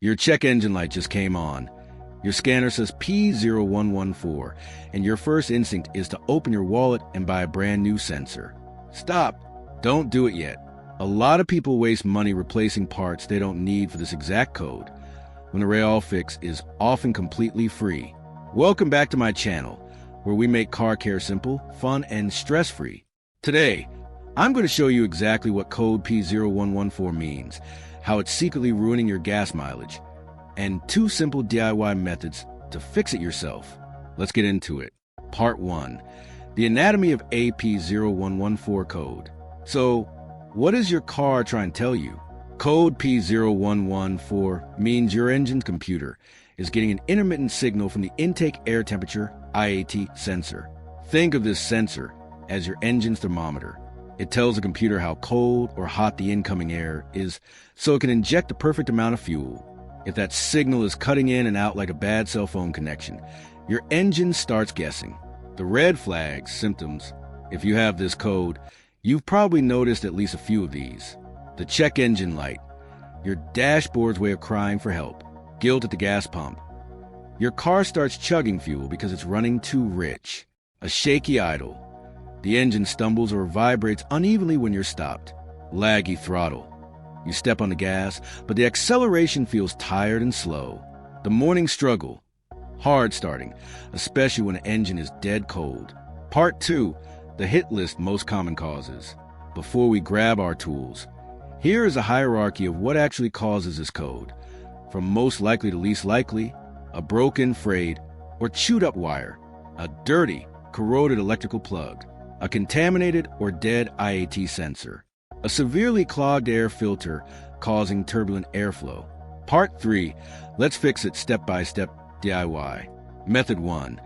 Your check engine light just came on. Your scanner says P0114, and your first instinct is to open your wallet and buy a brand new sensor. Stop. Don't do it yet. A lot of people waste money replacing parts they don't need for this exact code, when the real fix is often completely free. Welcome back to my channel, where we make car care simple, fun, and stress-free. Today, I'm going to show you exactly what code P0114 means, how it's secretly ruining your gas mileage, and 2 simple DIY methods to fix it yourself. Let's get into it. Part 1. The anatomy of P0114 code. So, what is your car trying to tell you? Code P0114 means your engine's computer is getting an intermittent signal from the intake air temperature IAT sensor. Think of this sensor as your engine's thermometer. It tells the computer how cold or hot the incoming air is so it can inject the perfect amount of fuel. If that signal is cutting in and out like a bad cell phone connection, your engine starts guessing. The red flags, symptoms, if you have this code, you've probably noticed at least a few of these. The check engine light, your dashboard's way of crying for help. Guilt at the gas pump. Your car starts chugging fuel because it's running too rich. A shaky idle. The engine stumbles or vibrates unevenly when you're stopped. Laggy throttle. You step on the gas, but the acceleration feels tired and slow. The morning struggle. Hard starting, especially when the engine is dead cold. Part 2. The hit list most common causes. Before we grab our tools, here is a hierarchy of what actually causes this code. From most likely to least likely, a broken, frayed, or chewed up wire, a dirty, corroded electrical plug, a contaminated or dead IAT sensor, a severely clogged air filter causing turbulent airflow. Part 3. Let's fix it step-by-step DIY. Method 1.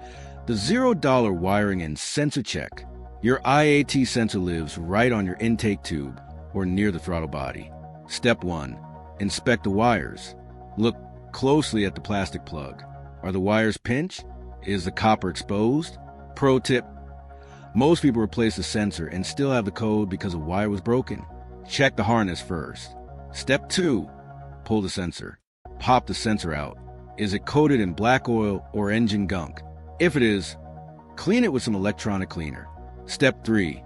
The $0 wiring and sensor check. Your IAT sensor lives right on your intake tube or near the throttle body. Step 1. Inspect the wires. Look closely at the plastic plug. Are the wires pinched? Is the copper exposed? Pro tip: most people replace the sensor and still have the code because a wire was broken. Check the harness first. Step 2. Pull the sensor. Pop the sensor out. Is it coated in black oil or engine gunk? If it is, clean it with some electronic cleaner. Step 3.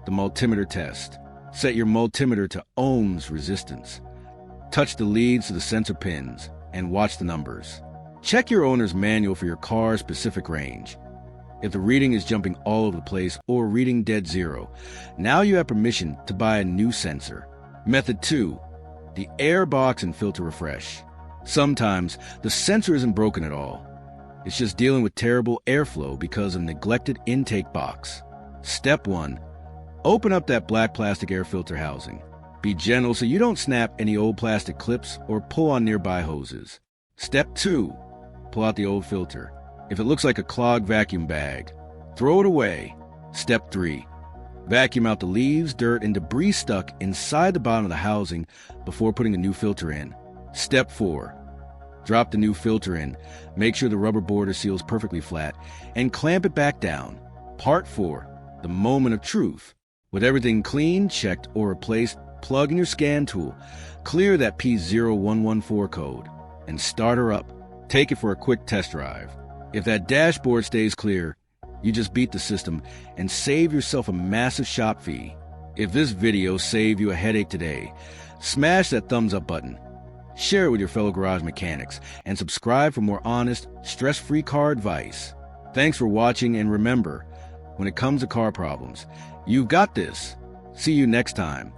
The multimeter test. Set your multimeter to ohms resistance. Touch the leads to the sensor pins and watch the numbers. Check your owner's manual for your car's specific range. If the reading is jumping all over the place or reading dead zero, now you have permission to buy a new sensor. Method 2. The air box and filter refresh. Sometimes the sensor isn't broken at all. It's just dealing with terrible airflow because of neglected intake box. Step 1. Open up that black plastic air filter housing. Be gentle so you don't snap any old plastic clips or pull on nearby hoses. Step 2. Pull out the old filter. If it looks like a clogged vacuum bag, throw it away. Step 3. Vacuum out the leaves, dirt, and debris stuck inside the bottom of the housing before putting a new filter in. Step 4. Drop the new filter in. Make sure the rubber border seals perfectly flat and clamp it back down. Part 4. The moment of truth. With everything cleaned, checked, or replaced, plug in your scan tool, clear that P0114 code, and start her up. Take it for a quick test drive. If that dashboard stays clear, you just beat the system and save yourself a massive shop fee. If this video saved you a headache today, smash that thumbs up button, share it with your fellow garage mechanics, and subscribe for more honest, stress-free car advice. Thanks for watching, and remember, when it comes to car problems, you've got this. See you next time.